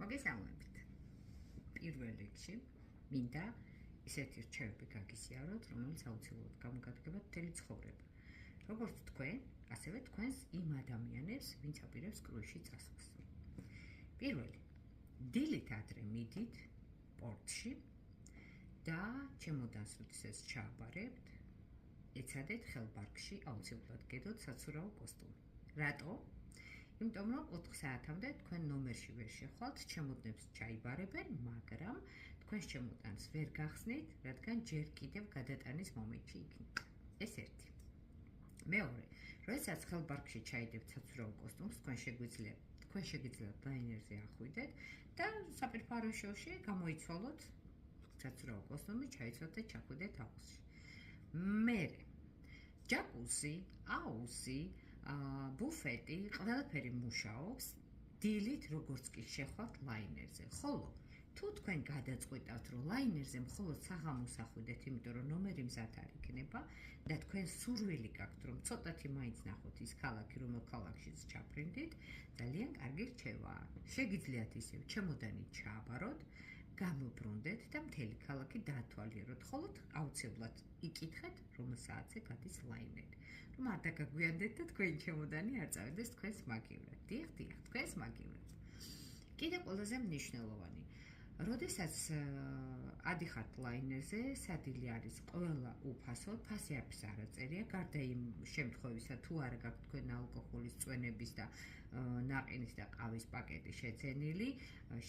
მოგესალმებით. პირველ რიგში მინდა ისეთი რჩევები გაგიზიაროთ, რომელიც აუცილებლად გამოგადგება მთელი ცხოვრება. როგორც თქვენ, ასევე თქვენს იმ ადამიანებს, ვინც აპირებს კრუიზში წასვლას. პირველი, დილით ადრე მიდით პორტში და ჩემოდანს როდესაც ჩააბარებთ, ეცადეთ ხელბარგში აუცილებლად გედოთ საცურაო კოსტუმი. რატო? იმიტომ რომ 4 საათამდე თქვენ ნომერში ვერ შეხვალთ, ჩემოდნებს ჩაიბარებენ, მაგრამ თქვენს ჩემოდანს ვერ გახსნით, რადგან ჯერ კიდევ გადატანის მომენტში იქნებით. ეს ერთი. მეორე, როდესაც ხელბარგში ჩაიდებთ საცურაო კოსტუმს, თქვენ შეგიძლიათ ლაინერზე ახვიდეთ და საპირფარეშოში გამოიცვალოთ საცურაო კოსტუმი, ჩაიცვალოთ და ჩახვიდეთ აუზში. მერე, ჯაკუზი, აუზი, ბუფეტი, ყველაფერი მუშაობს დილით, როგორც კი შეხვალთ ლაინერზე. ხოლო თუ თქვენ გადაწყვეტავთ, რომ ლაინერზე მხოლოდ საღამოს ახვიდეთ, იმიტომ რომ ნომერი მზად არ იქნება და თქვენ სურვილი გაქვთ, რომ ცოტათი მაინც ნახოთ ის ქალაქი, რომელ ქალაქშიც ჩაფრინდით, ძალიან კარგი რჩევაა. შეგიძლიათ ისევ ჩემოდანით ჩააბაროთ, გამობრუნდეთ და მთელი ქალაქი დაათვალიეროთ, ხოლო აუცილებლად იკითხეთ, რომელ საათზე გადის ლაინერი. რომ არ დაგაგვიანდეთ და თქვენი ჩემოდანი არ წავიდეს თქვენს მაგივრად. დიახ, თქვენს მაგივრად. კიდე ყველაზე მნიშვნელოვანი. როდესაც ადიხართ ლაინერზე, სადილი არის ყველა უფასო, ფასი არც არ აწერია, გარდა იმ შემთხვევისა, თუ არა გაქვთ თქვენ ალკოჰოლის, წვენების და ნაყინის და ყავის პაკეტი შეძენილი,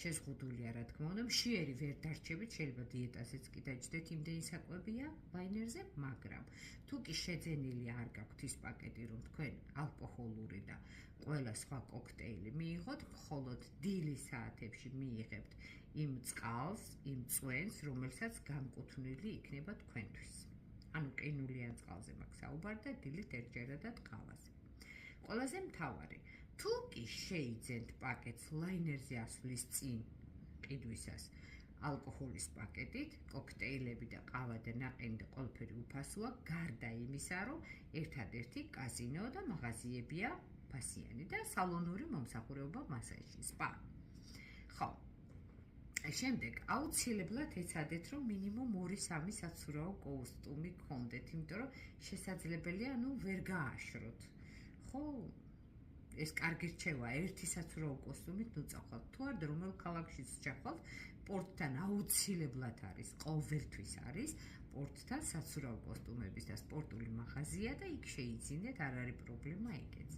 შეზღუდულია რა თქმა უნდა, მშიერი ვერ დარჩებით, შეიძლება დიეტაზეც კი დაჯდეთ, იმდენი საკვებია ლაინერზე, მაგრამ თუ კი შეძენილი არ გაქვთ ის პაკეტი, რომ თქვენ ალკოჰოლური და ყველა სხვა კოქტეილი მიიღოთ, მხოლოდ დილის საათებში მიიღებთ იმ წყალს, იმ წვენს, რომელსაც განკუთვნილი იქნება თქვენთვის. ანუ ყინულიან წყალზე მაქვს საუბარი და დილით ერთჯერადად ყავაზე. ყველაზე მთავარი, თუ კი შეიძენთ პაკეტს ლაინერზე ასვლის წინ ყიდვისას ალკოჰოლის პაკეტით, კოქტეილები და ყავა და ნაყინი და ყველაფერი უფასოა, გარდა იმისა, რომ ერთადერთი კაზინო და მაღაზიებია ფასიანი და სალონური მომსახურება მასაჟი, სპა. ხო. შემდეგ აუცილებლად ეცადეთ, რომ მინიმუმ 2-3 საცურაო კოსტუმი გქონდეთ, იმიტომ რომ შესაძლებელია, ვერ გააშროთ. ხო, ეს კარგი რჩევაა, ერთი საცურაო კოსტუმით წავხვალთ. თუ არა, რომელ ქალაქშიც ჩახვალთ, პორტთან აუცილებლად არის, ყოველთვის არის პორტთან საცურაო კოსტუმების და სპორტული მაღაზია და იქ შეიძინეთ, არ არის პრობლემა ეგეც.